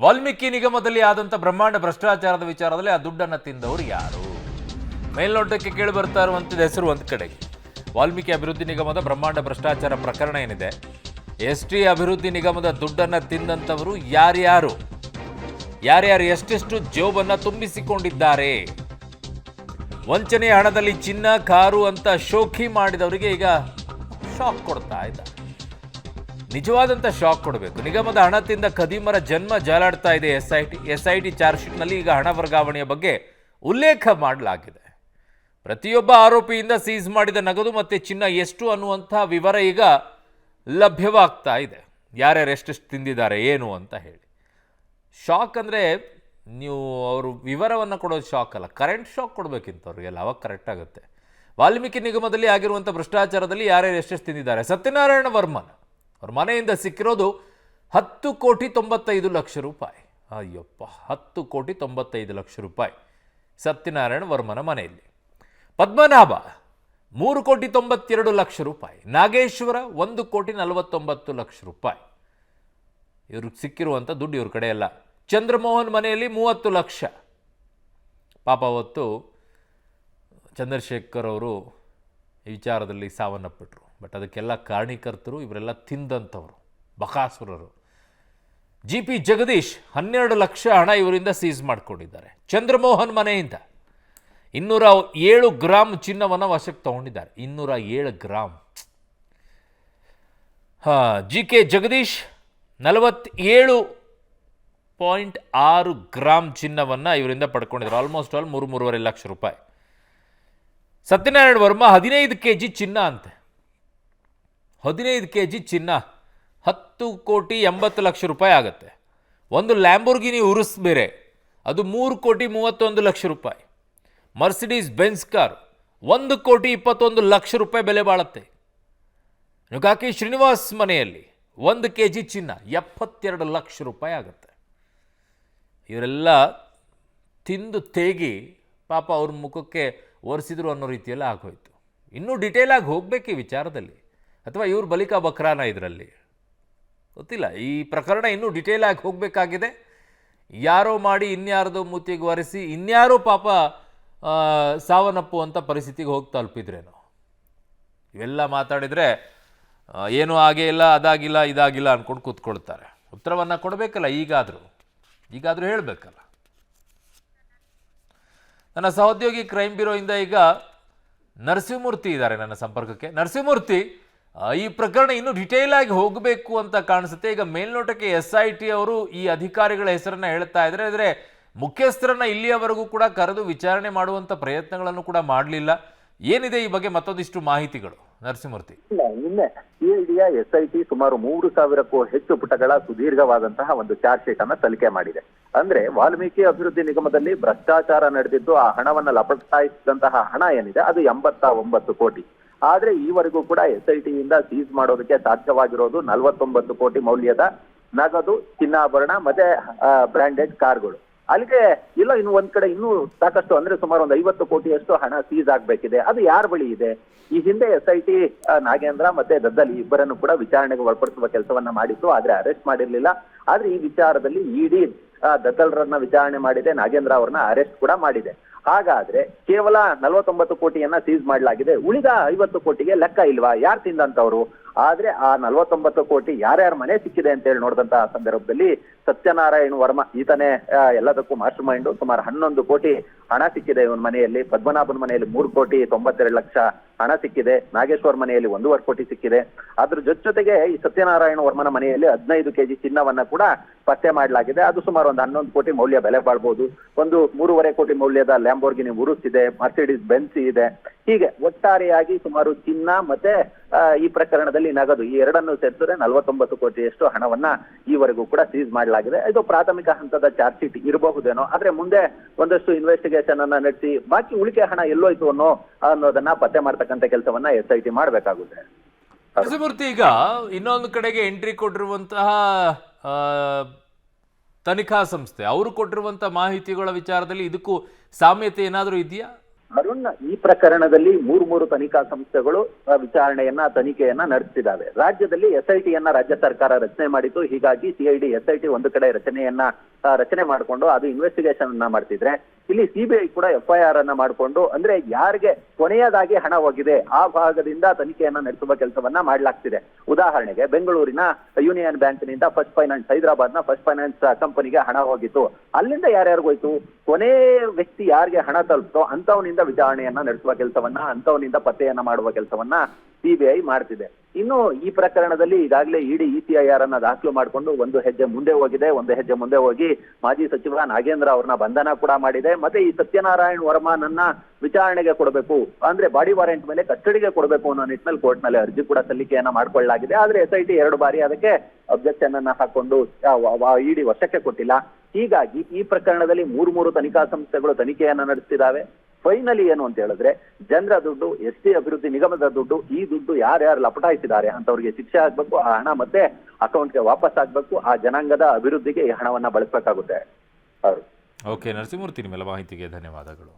ವಾಲ್ಮೀಕಿ ನಿಗಮದಲ್ಲಿ ಆದಂಥ ಬ್ರಹ್ಮಾಂಡ ಭ್ರಷ್ಟಾಚಾರದ ವಿಚಾರದಲ್ಲಿ ಆ ದುಡ್ಡನ್ನು ತಿಂದವರು ಯಾರು? ಮೇಲ್ನೋಟಕ್ಕೆ ಕೇಳಿ ಬರ್ತಾ ಇರುವಂಥದ್ದು ಹೆಸರು ಒಂದು ಕಡೆಗೆ. ವಾಲ್ಮೀಕಿ ಅಭಿವೃದ್ಧಿ ನಿಗಮದ ಬ್ರಹ್ಮಾಂಡ ಭ್ರಷ್ಟಾಚಾರ ಪ್ರಕರಣ ಏನಿದೆ, ಎಸ್ಟಿ ಅಭಿವೃದ್ಧಿ ನಿಗಮದ ದುಡ್ಡನ್ನು ತಿಂದಂಥವರು ಯಾರ್ಯಾರು ಎಷ್ಟೆಷ್ಟು ಜೋಬನ್ನು ತುಂಬಿಸಿಕೊಂಡಿದ್ದಾರೆ? ವಂಚನೆ ಹಣದಲ್ಲಿ ಚಿನ್ನ, ಕಾರು ಅಂತ ಶೋಕಿ ಮಾಡಿದವರಿಗೆ ಈಗ ಶಾಕ್ ಕೊಡ್ತಾ ಇದ್ದಾರೆ. ನಿಜವಾದಂಥ ಶಾಕ್ ಕೊಡಬೇಕು. ನಿಗಮದ ಹಣ ತಿಂದ ಖದೀಮರ ಜನ್ಮ ಜಾಲಾಡ್ತಾ ಇದೆ ಎಸ್ಐಟಿ ಚಾರ್ಜ್ ಶೀಟ್ನಲ್ಲಿ ಈಗ ಹಣ ವರ್ಗಾವಣೆಯ ಬಗ್ಗೆ ಉಲ್ಲೇಖ ಮಾಡಲಾಗಿದೆ. ಪ್ರತಿಯೊಬ್ಬ ಆರೋಪಿಯಿಂದ ಸೀಸ್ ಮಾಡಿದ ನಗದು ಮತ್ತು ಚಿನ್ನ ಎಷ್ಟು ಅನ್ನುವಂಥ ವಿವರ ಈಗ ಲಭ್ಯವಾಗ್ತಾ ಇದೆ. ಯಾರ್ಯಾರು ಎಷ್ಟೆಷ್ಟು ತಿಂದಿದ್ದಾರೆ ಏನು ಅಂತ ಹೇಳಿ. ಶಾಕ್ ಅಂದರೆ ನೀವು ಅವರು ವಿವರವನ್ನು ಕೊಡೋದು ಶಾಕ್ ಅಲ್ಲ, ಕರೆಂಟ್ ಶಾಕ್ ಕೊಡಬೇಕಿಂತವ್ರಿಗೆಲ್ಲ, ಅವಾಗ ಕರೆಕ್ಟ್ ಆಗುತ್ತೆ. ವಾಲ್ಮೀಕಿ ನಿಗಮದಲ್ಲಿ ಆಗಿರುವಂಥ ಭ್ರಷ್ಟಾಚಾರದಲ್ಲಿ ಯಾರ್ಯಾರು ಎಷ್ಟೆಷ್ಟು ತಿಂದಿದ್ದಾರೆ? ಸತ್ಯನಾರಾಯಣ ವರ್ಮನ್ ಅವ್ರ ಮನೆಯಿಂದ ಸಿಕ್ಕಿರೋದು 10,95,00,000 ರೂಪಾಯಿ. ಅಯ್ಯಪ್ಪ, 10,95,00,000 ಸತ್ಯನಾರಾಯಣ ವರ್ಮನ ಮನೆಯಲ್ಲಿ. ಪದ್ಮನಾಭ 3,92,00,000 ರೂಪಾಯಿ. ನಾಗೇಶ್ವರ 1,49,00,000 ರೂಪಾಯಿ. ಇವ್ರಿಗೆ ಸಿಕ್ಕಿರುವಂಥ ದುಡ್ಡು ಇವ್ರ ಕಡೆ ಎಲ್ಲ. ಚಂದ್ರಮೋಹನ್ ಮನೆಯಲ್ಲಿ 30 ಲಕ್ಷ. ಪಾಪ ಅವತ್ತು ಚಂದ್ರಶೇಖರ್ ಅವರು ಈ ವಿಚಾರದಲ್ಲಿ ಸಾವನ್ನಪ್ಪಿಟ್ರು. ಬಟ್ ಅದಕ್ಕೆಲ್ಲ ಕಾರಣೀಕರ್ತರು ಇವರೆಲ್ಲ ತಿಂದಂಥವ್ರು, ಬಕಾಸುರರು. GP ಜಗದೀಶ್ 12 ಲಕ್ಷ ಹಣ ಇವರಿಂದ ಸೀಸ್ ಮಾಡಿಕೊಂಡಿದ್ದಾರೆ. ಚಂದ್ರಮೋಹನ್ ಮನೆಯಿಂದ 207 ಗ್ರಾಮ್ ಚಿನ್ನವನ್ನು ವಶಕ್ಕೆ ತಗೊಂಡಿದ್ದಾರೆ. 207 ಗ್ರಾಮ್. GK ಜಗದೀಶ್ 47.6 ಗ್ರಾಮ್ ಚಿನ್ನವನ್ನು ಇವರಿಂದ ಪಡ್ಕೊಂಡಿದ್ದಾರೆ. ಆಲ್ಮೋಸ್ಟ್ ಆಲ್ 3-3.5 ಲಕ್ಷ ರೂಪಾಯಿ. ಸತ್ಯನಾರಾಯಣ ವರ್ಮ 15 kg ಚಿನ್ನ ಅಂತೆ. 15 kg ಚಿನ್ನ 10,80,00,000 ರೂಪಾಯಿ ಆಗುತ್ತೆ. ಒಂದು ಲ್ಯಾಂಬೋರ್ಗಿನಿ ಉರುಸ್ ಬೇರೆ, ಅದು 3,31,00,000 ರೂಪಾಯಿ. ಮರ್ಸಿಡೀಸ್ ಬೆನ್ಸ್ ಕಾರ್ 1,21,00,000 ರೂಪಾಯಿ ಬೆಲೆ ಬಾಳುತ್ತೆ. ನುಗಾಕಿ ಶ್ರೀನಿವಾಸ್ ಮನೆಯಲ್ಲಿ 1 kg ಚಿನ್ನ 72 ಲಕ್ಷ ರೂಪಾಯಿ ಆಗುತ್ತೆ. ಇವರೆಲ್ಲ ತಿಂದು ತೇಗಿ ಪಾಪ ಅವ್ರ ಮುಖಕ್ಕೆ ಒರೆಸಿದ್ರು ಅನ್ನೋ ರೀತಿಯೆಲ್ಲ ಆಗೋಯ್ತು. ಇನ್ನೂ ಡಿಟೇಲ್ ಆಗಿ ಹೋಗ್ಬೇಕು ಈ ವಿಚಾರದಲ್ಲಿ, ಅಥವಾ ಇವ್ರ ಬಲಿಕಾ ಬಕ್ರಾನ ಇದರಲ್ಲಿ ಗೊತ್ತಿಲ್ಲ. ಈ ಪ್ರಕರಣ ಇನ್ನೂ ಡಿಟೇಲ್ ಆಗಿ ಹೋಗಬೇಕಾಗಿದೆ. ಯಾರೋ ಮಾಡಿ ಇನ್ಯಾರ್ದೋ ಮೂತಿಗೆ ಒರೆಸಿ ಇನ್ಯಾರೋ ಪಾಪ ಸಾವನ್ನಪ್ಪುವಂಥ ಪರಿಸ್ಥಿತಿಗೆ ಹೋಗಿ ತಲುಪಿದ್ರೇನೋ. ಇವೆಲ್ಲ ಮಾತಾಡಿದರೆ ಏನೂ ಆಗೇ ಇಲ್ಲ, ಅದಾಗಿಲ್ಲ, ಇದಾಗಿಲ್ಲ ಅಂದ್ಕೊಂಡು ಕೂತ್ಕೊಳ್ತಾರೆ. ಉತ್ತರವನ್ನು ಕೊಡಬೇಕಲ್ಲ, ಈಗಾದರೂ ಹೇಳಬೇಕಲ್ಲ. ನನ್ನ ಸಹೋದ್ಯೋಗಿ ಕ್ರೈಮ್ ಬ್ಯೂರೋಯಿಂದ ಈಗ ನರಸಿಂಹಮೂರ್ತಿ ಇದ್ದಾರೆ ನನ್ನ ಸಂಪರ್ಕಕ್ಕೆ. ನರಸಿಂಹಮೂರ್ತಿ, ಈ ಪ್ರಕರಣ ಇನ್ನೂ ಡಿಟೇಲ್ ಆಗಿ ಹೋಗಬೇಕು ಅಂತ ಕಾಣಿಸುತ್ತೆ. ಈಗ ಮೇಲ್ನೋಟಕ್ಕೆ SIT ಅವರು ಈ ಅಧಿಕಾರಿಗಳ ಹೆಸರನ್ನ ಹೇಳ್ತಾ ಇದ್ದಾರೆ, ಆದರೆ ಮುಖ್ಯಸ್ಥರನ್ನ ಇಲ್ಲಿಯವರೆಗೂ ಕೂಡ ಕರೆದು ವಿಚಾರಣೆ ಮಾಡುವಂಥ ಪ್ರಯತ್ನಗಳನ್ನು ಕೂಡ ಮಾಡಲಿಲ್ಲ. ಏನಿದೆ ಈ ಬಗ್ಗೆ ಮತ್ತೊಂದಿಷ್ಟು ಮಾಹಿತಿಗಳು ನರಸಿಂಹಮೂರ್ತಿ? ನಿನ್ನೆ CIDಯ SIT ಸುಮಾರು 3,000ಕ್ಕೂ ಹೆಚ್ಚು ಪುಟಗಳ ಸುದೀರ್ಘವಾದಂತಹ ಒಂದು ಚಾರ್ಜ್ ಶೀಟ್ ಅನ್ನ ತನಿಖೆ ಮಾಡಿದೆ. ಅಂದ್ರೆ ವಾಲ್ಮೀಕಿ ಅಭಿವೃದ್ಧಿ ನಿಗಮದಲ್ಲಿ ಭ್ರಷ್ಟಾಚಾರ ನಡೆದಿದ್ದು, ಆ ಹಣವನ್ನ ಲಪಟಾಯಿಸಿದಂತಹ ಹಣ ಏನಿದೆ ಅದು 89 ಕೋಟಿ. ಆದ್ರೆ ಈವರೆಗೂ ಕೂಡ SIT ಯಿಂದ ಸೀಸ್ ಮಾಡೋದಕ್ಕೆ ಸಾಧ್ಯವಾಗಿರೋದು 49 ಕೋಟಿ ಮೌಲ್ಯದ ನಗದು, ಚಿನ್ನಾಭರಣ ಮತ್ತೆ ಬ್ರಾಂಡೆಡ್ ಕಾರ್ಗಳು. ಅಲ್ಲಿಗೆ ಇಲ್ಲ, ಇನ್ನು ಒಂದ್ ಕಡೆ ಇನ್ನೂ ಸಾಕಷ್ಟು, ಅಂದ್ರೆ ಸುಮಾರು ಒಂದು 50 ಕೋಟಿಯಷ್ಟು ಹಣ ಸೀಸ್ ಆಗ್ಬೇಕಿದೆ. ಅದು ಯಾರ ಬಳಿ ಇದೆ? ಈ ಹಿಂದೆ SIT ನಾಗೇಂದ್ರ ಮತ್ತೆ ದದ್ದಲ್ ಇಬ್ಬರನ್ನು ಕೂಡ ವಿಚಾರಣೆಗೆ ಒಳಪಡಿಸುವ ಕೆಲಸವನ್ನ ಮಾಡಿತ್ತು, ಆದ್ರೆ ಅರೆಸ್ಟ್ ಮಾಡಿರ್ಲಿಲ್ಲ. ಆದ್ರೆ ಈ ವಿಚಾರದಲ್ಲಿ ED ದದ್ದಲ್ರನ್ನ ವಿಚಾರಣೆ ಮಾಡಿದೆ, ನಾಗೇಂದ್ರ ಅವ್ರನ್ನ ಅರೆಸ್ಟ್ ಕೂಡ ಮಾಡಿದೆ. ಹಾಗಾದ್ರೆ ಕೇವಲ 49 ಕೋಟಿಯನ್ನ ಸೀಸ್ ಮಾಡಲಾಗಿದೆ, ಉಳಿದ 50 ಕೋಟಿಗೆ ಲೆಕ್ಕ ಇಲ್ವಾ? ಯಾರು ತಿಂದಂತವ್ರು? ಆದ್ರೆ ಆ 49 ಕೋಟಿ ಯಾರ್ಯಾರ ಮನೆ ಸಿಕ್ಕಿದೆ ಅಂತ ಹೇಳಿ ನೋಡಿದಂತಹ ಸಂದರ್ಭದಲ್ಲಿ ಸತ್ಯನಾರಾಯಣ ವರ್ಮ ಈತನೇ ಎಲ್ಲದಕ್ಕೂ ಮಾಸ್ಟರ್ ಮೈಂಡ್. ಸುಮಾರು 11 ಕೋಟಿ ಹಣ ಸಿಕ್ಕಿದೆ ಇವನ ಮನೆಯಲ್ಲಿ. ಪದ್ಮನಾಭನ ಮನೆಯಲ್ಲಿ 3,92,00,000 ಹಣ ಸಿಕ್ಕಿದೆ. ನಾಗೇಶ್ವರ್ ಮನೆಯಲ್ಲಿ 1.5 ಕೋಟಿ ಸಿಕ್ಕಿದೆ. ಅದ್ರ ಜೊತೆಗೆ ಈ ಸತ್ಯನಾರಾಯಣ ವರ್ಮನ ಮನೆಯಲ್ಲಿ 15 kg ಚಿನ್ನವನ್ನ ಕೂಡ ಪತ್ತೆ ಮಾಡಲಾಗಿದೆ. ಅದು ಸುಮಾರು ಒಂದು 11 ಕೋಟಿ ಮೌಲ್ಯ ಬೆಲೆ ಬಾಳ್ಬಹುದು. ಒಂದು 3.5 ಕೋಟಿ ಮೌಲ್ಯದ ಲ್ಯಾಂಬೋರ್ಗಿನಿ ಉರುಸ್ ಇದೆ, ಮರ್ಸಿಡೀಸ್ ಬೆನ್ಸ್ ಇದೆ. ಹೀಗೆ ಒಟ್ಟಾರೆಯಾಗಿ ಸುಮಾರು ಚಿನ್ನ ಮತ್ತೆ ಈ ಪ್ರಕರಣದಲ್ಲಿ ನಗದು, ಈ ಎರಡನ್ನು ಸೇರಿಸಿದ್ರೆ 49 ಕೋಟಿಯಷ್ಟು ಹಣವನ್ನ ಈವರೆಗೂ ಕೂಡ ಸೀಸ್ ಮಾಡಲಾಗಿದೆ. ಇದು ಪ್ರಾಥಮಿಕ ಹಂತದ ಚಾರ್ಜ್ ಶೀಟ್ ಇರಬಹುದೇನೋ, ಆದ್ರೆ ಮುಂದೆ ಒಂದಷ್ಟು ಇನ್ವೆಸ್ಟಿಗೇಷನ್ ಅನ್ನ ನಡೆಸಿ ಬಾಕಿ ಉಳಿಕೆ ಹಣ ಎಲ್ಲೋಯ್ತು ಅನ್ನೋದನ್ನ ಪತ್ತೆ ಮಾಡ್ತಕ್ಕಂಥ ಕೆಲಸವನ್ನ SIT ಮಾಡಬೇಕಾಗುತ್ತೆ. ನರಸಿಂಹಮೂರ್ತಿ, ಈಗ ಇನ್ನೊಂದು ಕಡೆಗೆ ಎಂಟ್ರಿ ಕೊಟ್ಟಿರುವಂತಹ ತನಿಖಾ ಸಂಸ್ಥೆ ಅವರು ಕೊಟ್ಟಿರುವಂತಹ ಮಾಹಿತಿಗಳ ವಿಚಾರದಲ್ಲಿ ಇದಕ್ಕೂ ಸಾಮ್ಯತೆ ಏನಾದರೂ ಇದೆಯಾ? ಅರುಣ್, ಈ ಪ್ರಕರಣದಲ್ಲಿ ಮೂರು ತನಿಖಾ ಸಂಸ್ಥೆಗಳು ತನಿಖೆಯನ್ನ ನಡೆಸ್ತಿದ್ದಾವೆ. ರಾಜ್ಯದಲ್ಲಿ SIT ರಾಜ್ಯ ಸರ್ಕಾರ ರಚನೆ ಮಾಡಿತ್ತು. ಹೀಗಾಗಿ CID SIT ಒಂದು ಕಡೆ ರಚನೆ ಮಾಡಿಕೊಂಡು ಅದು ಇನ್ವೆಸ್ಟಿಗೇಷನ್ ಅನ್ನ ಮಾಡ್ತಿದ್ರೆ, ಇಲ್ಲಿ CBI ಕೂಡ FIR ಅನ್ನ ಮಾಡಿಕೊಂಡು, ಅಂದ್ರೆ ಯಾರಿಗೆ ಕೊನೆಯದಾಗಿ ಹಣ ಹೋಗಿದೆ ಆ ಭಾಗದಿಂದ ತನಿಖೆಯನ್ನ ನಡೆಸುವ ಕೆಲಸವನ್ನ ಮಾಡ್ಲಾಗ್ತಿದೆ. ಉದಾಹರಣೆಗೆ ಬೆಂಗಳೂರಿನ ಯೂನಿಯನ್ ಬ್ಯಾಂಕ್ ನಿಂದ ಫಸ್ಟ್ ಫೈನಾನ್ಸ್, ಹೈದರಾಬಾದ್ ನ ಫಸ್ಟ್ ಫೈನಾನ್ಸ್ ಕಂಪನಿಗೆ ಹಣ ಹೋಗಿತ್ತು. ಅಲ್ಲಿಂದ ಯಾರ್ಯಾರಿಗೋಯ್ತು, ಕೊನೆ ವ್ಯಕ್ತಿ ಯಾರಿಗೆ ಹಣ ತಲುಪ್ತೋ ಅಂತವನಿಂದ ವಿಚಾರಣೆಯನ್ನ ನಡೆಸುವ ಕೆಲಸವನ್ನ, ಅಂತವನಿಂದ ಪತ್ತೆಯನ್ನ ಮಾಡುವ ಕೆಲಸವನ್ನ CBI ಮಾಡ್ತಿದೆ. ಇನ್ನು ಈ ಪ್ರಕರಣದಲ್ಲಿ ಈಗಾಗಲೇ ಇಡಿ ECIR ಅನ್ನ ದಾಖಲು ಮಾಡಿಕೊಂಡು ಒಂದು ಹೆಜ್ಜೆ ಮುಂದೆ ಹೋಗಿದೆ. ಒಂದು ಹೆಜ್ಜೆ ಮುಂದೆ ಹೋಗಿ ಮಾಜಿ ಸಚಿವ ನಾಗೇಂದ್ರ ಅವ್ರನ್ನ ಬಂಧನ ಕೂಡ ಮಾಡಿದೆ. ಮತ್ತೆ ಈ ಸತ್ಯನಾರಾಯಣ್ ವರ್ಮನನ್ನ ವಿಚಾರಣೆಗೆ ಕೊಡಬೇಕು, ಅಂದ್ರೆ ಬಾಡಿ ವಾರೆಂಟ್ ಮೇಲೆ ಕಸ್ಟಡಿಗೆ ಕೊಡಬೇಕು ಅನ್ನೋ ನಿಟ್ಟಿನಲ್ಲಿ ಕೋರ್ಟ್ ನಲ್ಲಿ ಅರ್ಜಿ ಕೂಡ ಸಲ್ಲಿಕೆಯನ್ನ ಮಾಡ್ಕೊಳ್ಳಲಾಗಿದೆ. ಆದ್ರೆ SIT 2 ಬಾರಿ ಅದಕ್ಕೆ ಅಬ್ಜೆಕ್ಷನ್ ಅನ್ನ ಹಾಕೊಂಡು ಇಡಿ ವಶಕ್ಕೆ ಕೊಟ್ಟಿಲ್ಲ. ಹೀಗಾಗಿ ಈ ಪ್ರಕರಣದಲ್ಲಿ ಮೂರು ತನಿಖಾ ಸಂಸ್ಥೆಗಳು ತನಿಖೆಯನ್ನ ನಡೆಸ್ತಿದ್ದಾವೆ. ಫೈನಲಿ ಏನು ಅಂತ ಹೇಳಿದ್ರೆ, ಜನರ ದುಡ್ಡು, ST ಅಭಿವೃದ್ಧಿ ನಿಗಮದ ದುಡ್ಡು, ಈ ದುಡ್ಡು ಯಾರ್ಯಾರು ಲಪಟಾಯಿಸಿದ್ದಾರೆ ಅಂತವ್ರಿಗೆ ಶಿಕ್ಷೆ ಆಗ್ಬೇಕು, ಆ ಹಣ ಮತ್ತೆ ಅಕೌಂಟ್ಗೆ ವಾಪಸ್ ಆಗ್ಬೇಕು. ಆ ಜನಾಂಗದ ಅಭಿವೃದ್ಧಿಗೆ ಈ ಹಣವನ್ನ ಬಳಸಬೇಕಾಗುತ್ತೆ. ಓಕೆ ನರಸಿಂಹಮೂರ್ತಿ, ನಿಮ್ಮೆಲ್ಲ ಮಾಹಿತಿಗೆ ಧನ್ಯವಾದಗಳು.